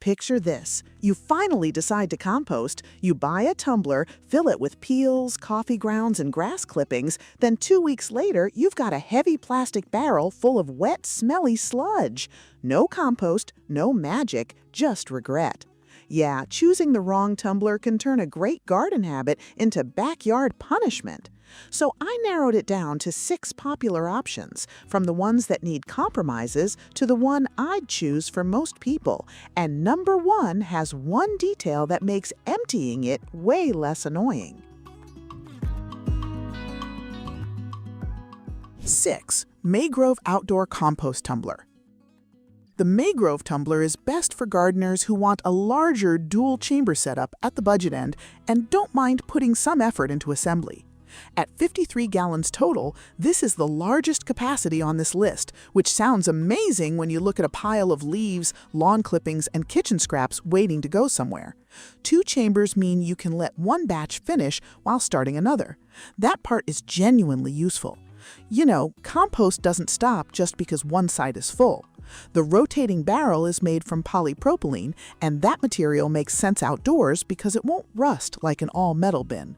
Picture this. You finally decide to compost, you buy a tumbler, fill it with peels, coffee grounds, and grass clippings, then 2 weeks later, you've got a heavy plastic barrel full of wet, smelly sludge. No compost, no magic, just regret. Yeah, choosing the wrong tumbler can turn a great garden habit into backyard punishment. So I narrowed it down to 6 popular options, from the ones that need compromises to the one I'd choose for most people. And number 1 has one detail that makes emptying it way less annoying. 6. Maygrove Outdoor Compost Tumbler. The Maygrove tumbler is best for gardeners who want a larger dual-chamber setup at the budget end and don't mind putting some effort into assembly. At 53 gallons total, this is the largest capacity on this list, which sounds amazing when you look at a pile of leaves, lawn clippings, and kitchen scraps waiting to go somewhere. 2 chambers mean you can let one batch finish while starting another. That part is genuinely useful. You know, compost doesn't stop just because one side is full. The rotating barrel is made from polypropylene, and that material makes sense outdoors because it won't rust like an all-metal bin.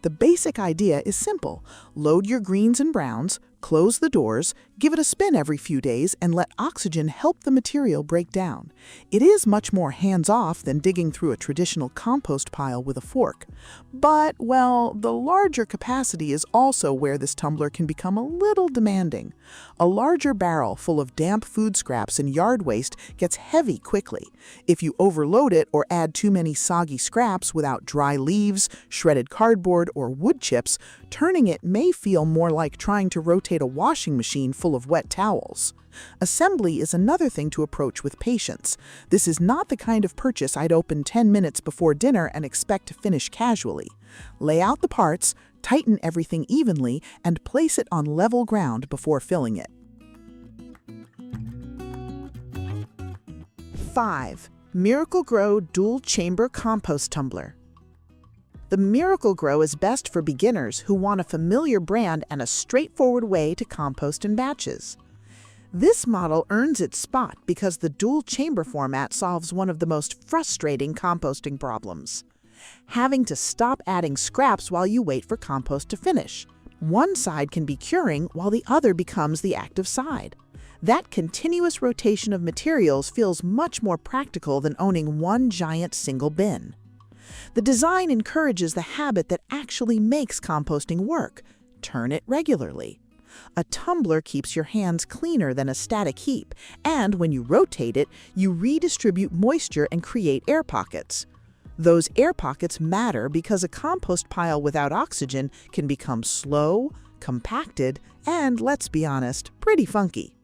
The basic idea is simple. Load your greens and browns, close the doors, give it a spin every few days, and let oxygen help the material break down. It is much more hands-off than digging through a traditional compost pile with a fork. But, well, the larger capacity is also where this tumbler can become a little demanding. A larger barrel full of damp food scraps and yard waste gets heavy quickly. If you overload it or add too many soggy scraps without dry leaves, shredded cardboard, or wood chips, turning it may feel more like trying to rotate a washing machine full of wet towels. Assembly is another thing to approach with patience. This is not the kind of purchase I'd open 10 minutes before dinner and expect to finish casually. Lay out the parts, tighten everything evenly, and place it on level ground before filling it. 5. Miracle-Gro Dual Chamber Compost Tumbler. The Miracle-Gro is best for beginners who want a familiar brand and a straightforward way to compost in batches. This model earns its spot because the dual chamber format solves one of the most frustrating composting problems: having to stop adding scraps while you wait for compost to finish. One side can be curing while the other becomes the active side. That continuous rotation of materials feels much more practical than owning one giant single bin. The design encourages the habit that actually makes composting work. Turn it regularly. A tumbler keeps your hands cleaner than a static heap, and when you rotate it, you redistribute moisture and create air pockets. Those air pockets matter because a compost pile without oxygen can become slow, compacted, and, let's be honest, pretty funky.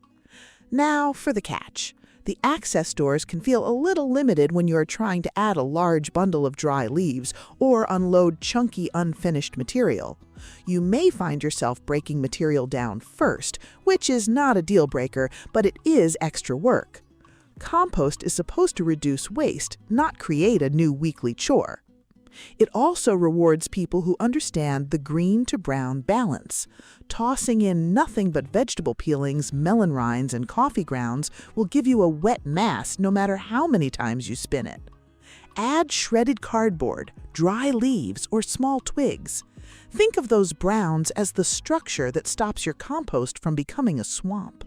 Now for the catch. The access doors can feel a little limited when you are trying to add a large bundle of dry leaves or unload chunky unfinished material. You may find yourself breaking material down first, which is not a deal breaker, but it is extra work. Compost is supposed to reduce waste, not create a new weekly chore. It also rewards people who understand the green to brown balance. Tossing in nothing but vegetable peelings, melon rinds, and coffee grounds will give you a wet mass no matter how many times you spin it. Add shredded cardboard, dry leaves, or small twigs. Think of those browns as the structure that stops your compost from becoming a swamp.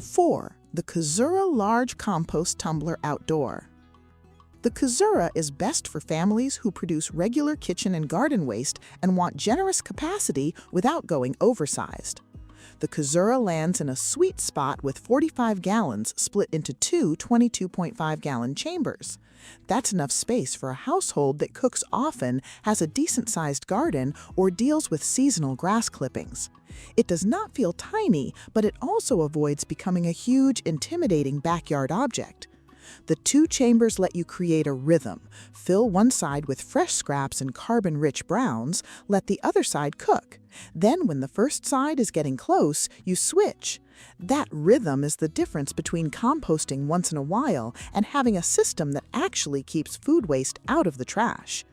4. The Cozurra Large Compost Tumbler Outdoor. The Cozurra is best for families who produce regular kitchen and garden waste and want generous capacity without going oversized. The Cozurra lands in a sweet spot with 45 gallons split into 2 22.5-gallon chambers. That's enough space for a household that cooks often, has a decent-sized garden, or deals with seasonal grass clippings. It does not feel tiny, but it also avoids becoming a huge, intimidating backyard object. The 2 chambers let you create a rhythm. Fill one side with fresh scraps and carbon-rich browns, let the other side cook. Then, when the first side is getting close, you switch. That rhythm is the difference between composting once in a while and having a system that actually keeps food waste out of the trash.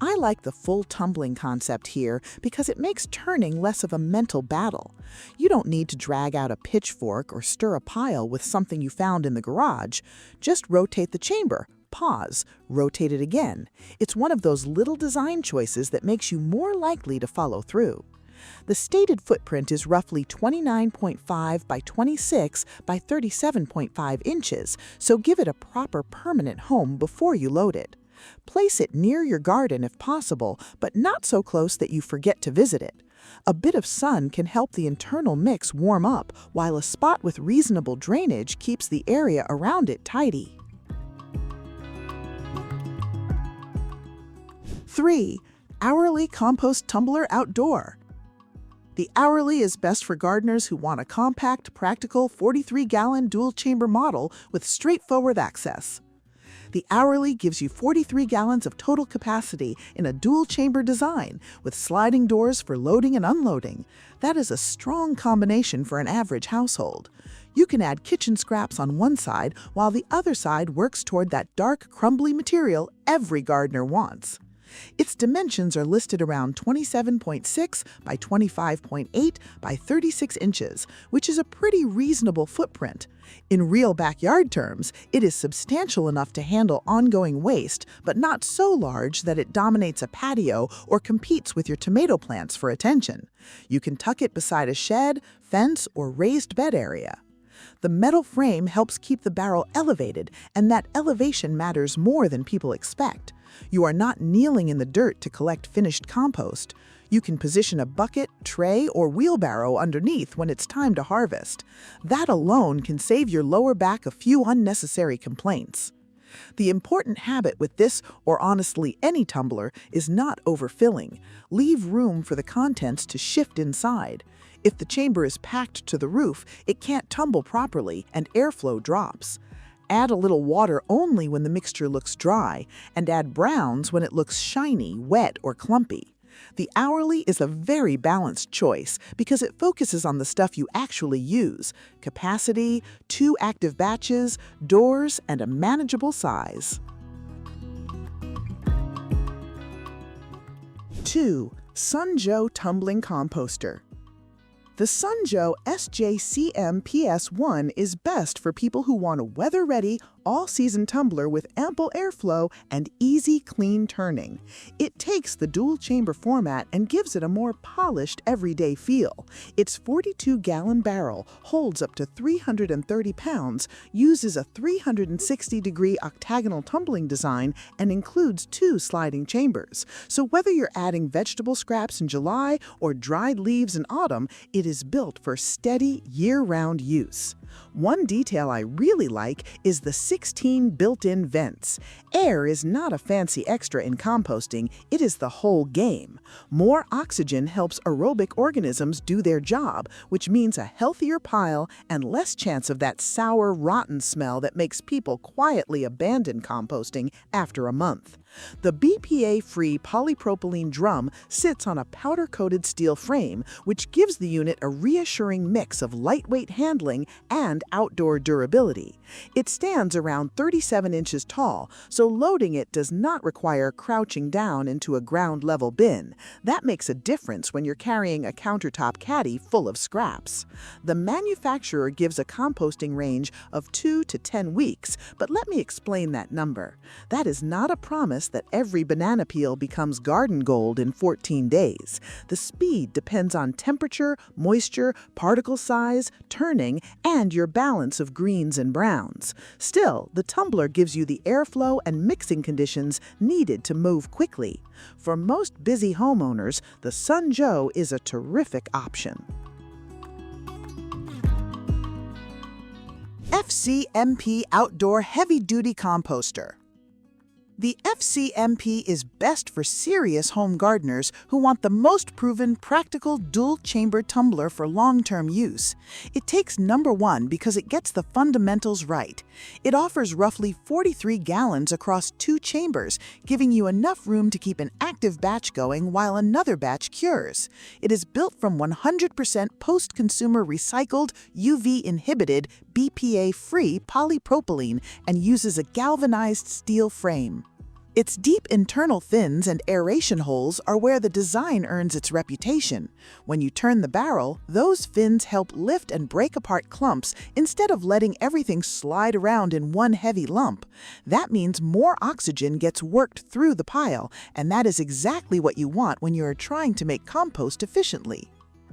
I like the full tumbling concept here because it makes turning less of a mental battle. You don't need to drag out a pitchfork or stir a pile with something you found in the garage. Just rotate the chamber, pause, rotate it again. It's one of those little design choices that makes you more likely to follow through. The stated footprint is roughly 29.5 by 26 by 37.5 inches, so give it a proper permanent home before you load it. Place it near your garden if possible, but not so close that you forget to visit it. A bit of sun can help the internal mix warm up, while a spot with reasonable drainage keeps the area around it tidy. 3. Hourleey Compost Tumbler Outdoor. The Hourleey is best for gardeners who want a compact, practical 43-gallon dual-chamber model with straightforward access. The Hourleey gives you 43 gallons of total capacity in a dual-chamber design with sliding doors for loading and unloading. That is a strong combination for an average household. You can add kitchen scraps on one side while the other side works toward that dark, crumbly material every gardener wants. Its dimensions are listed around 27.6 by 25.8 by 36 inches, which is a pretty reasonable footprint. In real backyard terms, it is substantial enough to handle ongoing waste, but not so large that it dominates a patio or competes with your tomato plants for attention. You can tuck it beside a shed, fence, or raised bed area. The metal frame helps keep the barrel elevated, and that elevation matters more than people expect. You are not kneeling in the dirt to collect finished compost. You can position a bucket, tray, or wheelbarrow underneath when it's time to harvest. That alone can save your lower back a few unnecessary complaints. The important habit with this, or honestly any tumbler, is not overfilling. Leave room for the contents to shift inside. If the chamber is packed to the roof, it can't tumble properly and airflow drops. Add a little water only when the mixture looks dry, and add browns when it looks shiny, wet, or clumpy. The Hourleey is a very balanced choice because it focuses on the stuff you actually use: capacity, 2 active batches, doors, and a manageable size. 2. Joe Tumbling Composter. The Joe SJCM PS1 is best for people who want a weather-ready, all-season tumbler with ample airflow and easy, clean turning. It takes the dual-chamber format and gives it a more polished, everyday feel. Its 42-gallon barrel holds up to 330 pounds, uses a 360-degree octagonal tumbling design, and includes 2 sliding chambers. So whether you're adding vegetable scraps in July or dried leaves in autumn, it is built for steady, year-round use. One detail I really like is the 16 built-in vents. Air is not a fancy extra in composting, it is the whole game. More oxygen helps aerobic organisms do their job, which means a healthier pile and less chance of that sour, rotten smell that makes people quietly abandon composting after a month. The BPA-free polypropylene drum sits on a powder-coated steel frame, which gives the unit a reassuring mix of lightweight handling and outdoor durability. It stands around 37 inches tall, so loading it does not require crouching down into a ground-level bin. That makes a difference when you're carrying a countertop caddy full of scraps. The manufacturer gives a composting range of 2 to 10 weeks, but let me explain that number. That is not a promise that every banana peel becomes garden gold in 14 days. The speed depends on temperature, moisture, particle size, turning, and your balance of greens and browns. Still, the tumbler gives you the airflow and mixing conditions needed to move quickly. For most busy homeowners, the Joe is a terrific option. FCMP Outdoor Heavy-Duty Composter. The FCMP is best for serious home gardeners who want the most proven, practical dual-chamber tumbler for long-term use. It takes number 1 because it gets the fundamentals right. It offers roughly 43 gallons across 2 chambers, giving you enough room to keep an active batch going while another batch cures. It is built from 100% post-consumer recycled, UV-inhibited, BPA-free polypropylene and uses a galvanized steel frame. Its deep internal fins and aeration holes are where the design earns its reputation. When you turn the barrel, those fins help lift and break apart clumps instead of letting everything slide around in one heavy lump. That means more oxygen gets worked through the pile, and that is exactly what you want when you are trying to make compost efficiently.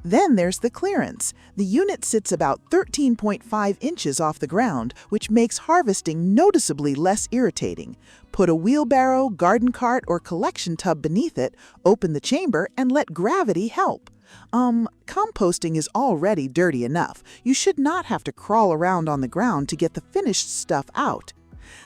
Then there's the clearance. The unit sits about 13.5 inches off the ground, which makes harvesting noticeably less irritating. Put a wheelbarrow, garden cart, or collection tub beneath it, open the chamber, and let gravity help. Composting is already dirty enough. You should not have to crawl around on the ground to get the finished stuff out.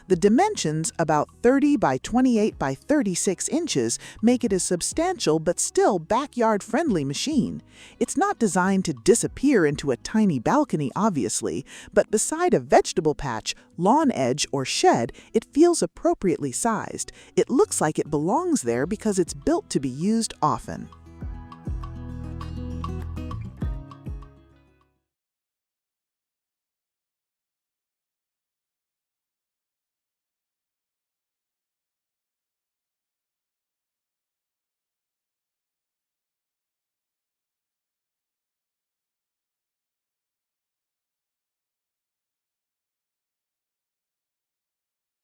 The dimensions, about 30 by 28 by 36 inches, make it a substantial but still backyard-friendly machine. It's not designed to disappear into a tiny balcony, obviously, but beside a vegetable patch, lawn edge, or shed, it feels appropriately sized. It looks like it belongs there because it's built to be used often.